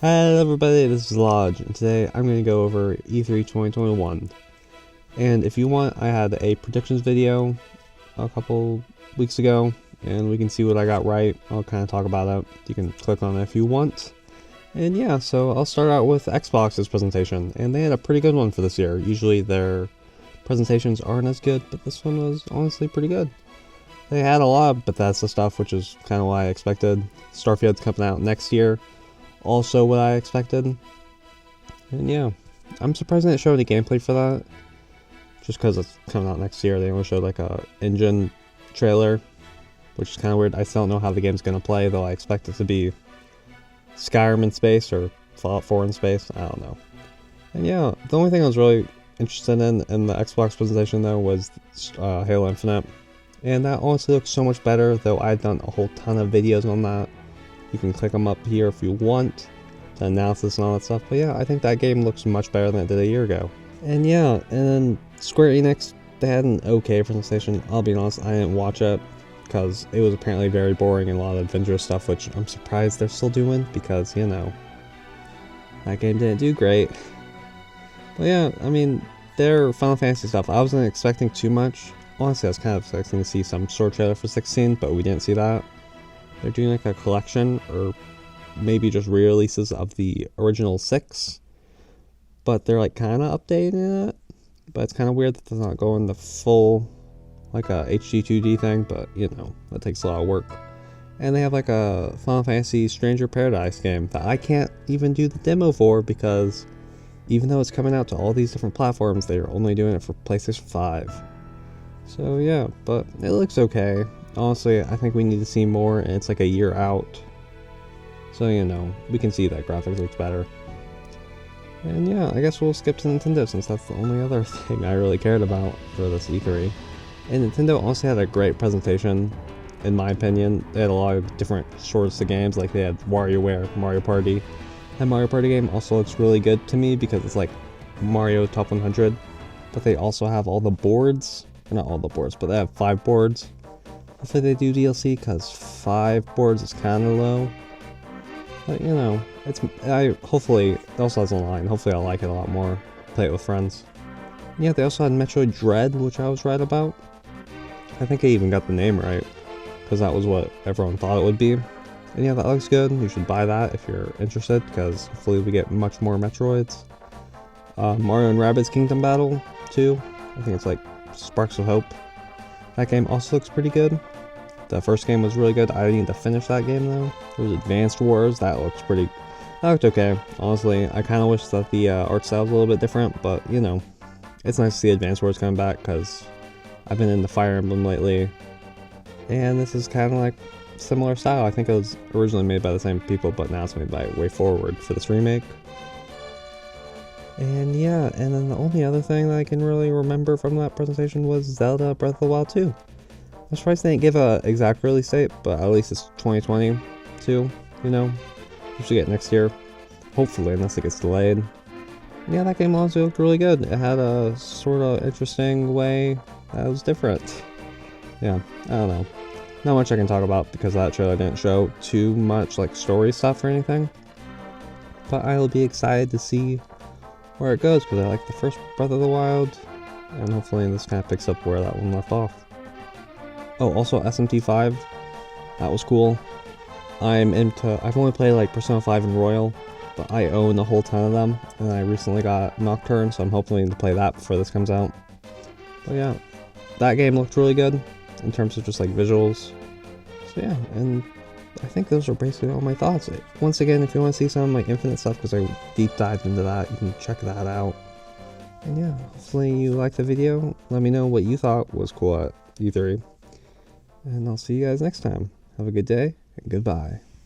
Hello everybody, this is Lodge, and today I'm going to go over E3 2021. And if you want, I had a predictions video a couple weeks ago, and we can see what I got right. I'll kind of talk about it. You can click on it if you want. And yeah, so I'll start out with Xbox's presentation, and they had a pretty good one for this year. Usually their presentations aren't as good, but this one was honestly pretty good. They had a lot of Bethesda stuff, which is kind of what I expected. Starfield's coming out next year. Also what I expected. And yeah, I'm surprised they didn't show any gameplay for that. Just because it's coming out next year. They only showed like a engine trailer, which is kind of weird. I still don't know how the game's going to play, though I expect it to be Skyrim in space or Fallout 4 in space. I don't know. And yeah, the only thing I was really interested in the Xbox presentation though was Halo Infinite. And that honestly looks so much better, though I've done a whole ton of videos on that. You can click them up here if you want to analysis and all that stuff. But yeah, I think that game looks much better than it did a year ago. And yeah, and then Square Enix, they had an okay presentation. I'll be honest, I didn't watch it because it was apparently very boring and a lot of adventurous stuff, which I'm surprised they're still doing because, you know, that game didn't do great. But yeah, I mean, their Final Fantasy stuff, I wasn't expecting too much. Honestly, I was kind of expecting to see some sort of trailer for 16, but we didn't see that. They're doing like a collection, or maybe just re-releases of the original 6, but they're like kind of updating it. But it's kind of weird that they're not going the full, like a HD 2D thing, but you know, that takes a lot of work. And they have like a Final Fantasy Stranger Paradise game that I can't even do the demo for because even though it's coming out to all these different platforms, they're only doing it for PlayStation 5. So yeah, but it looks okay. Honestly, I think we need to see more, and it's like a year out. So, you know, we can see that graphics looks better. And yeah, I guess we'll skip to Nintendo since that's the only other thing I really cared about for this E3. And Nintendo honestly had a great presentation, in my opinion. They had a lot of different sorts of games, like they had WarioWare, Mario Party. That Mario Party game also looks really good to me because it's like Mario Top 100. But they also have all the boards. Not all the boards, but they have 5 boards. Hopefully they do DLC, because 5 boards is kind of low. But you know, hopefully it also has online. Hopefully I'll like it a lot more. Play it with friends. Yeah, they also had Metroid Dread, which I was right about. I think I even got the name right, because that was what everyone thought it would be. And yeah, that looks good. You should buy that if you're interested, because hopefully we get much more Metroids. Mario and Rabbids Kingdom Battle 2. I think it's like Sparks of Hope. That game also looks pretty good. The first game was really good. I need to finish that game though. There was Advanced Wars. That looked okay. Honestly, I kind of wish that the art style was a little bit different, but you know, it's nice to see Advanced Wars coming back because I've been into Fire Emblem lately, and this is kind of like similar style. I think it was originally made by the same people, but now it's made by WayForward for this remake. And yeah, and then the only other thing that I can really remember from that presentation was Zelda Breath of the Wild 2. I'm surprised they didn't give a exact release date, but at least it's 2022, you know? We should get next year, hopefully, unless it gets delayed. And yeah, that game honestly looked really good. It had a sort of interesting way that was different. Yeah, I don't know. Not much I can talk about because that trailer didn't show too much like story stuff or anything. But I'll be excited to see where it goes, because I like the first Breath of the Wild, and hopefully this kind of picks up where that one left off. Oh, also SMT5, that was cool. I've only played like Persona 5 and Royal, but I own a whole ton of them, and I recently got Nocturne, so I'm hoping to play that before this comes out. But yeah, that game looked really good in terms of just like visuals. So yeah, and I think those are basically all my thoughts. Once again, if you want to see some of my Infinite stuff, because I deep dived into that, you can check that out. And yeah, hopefully you liked the video. Let me know what you thought was cool at E3. And I'll see you guys next time. Have a good day, and goodbye.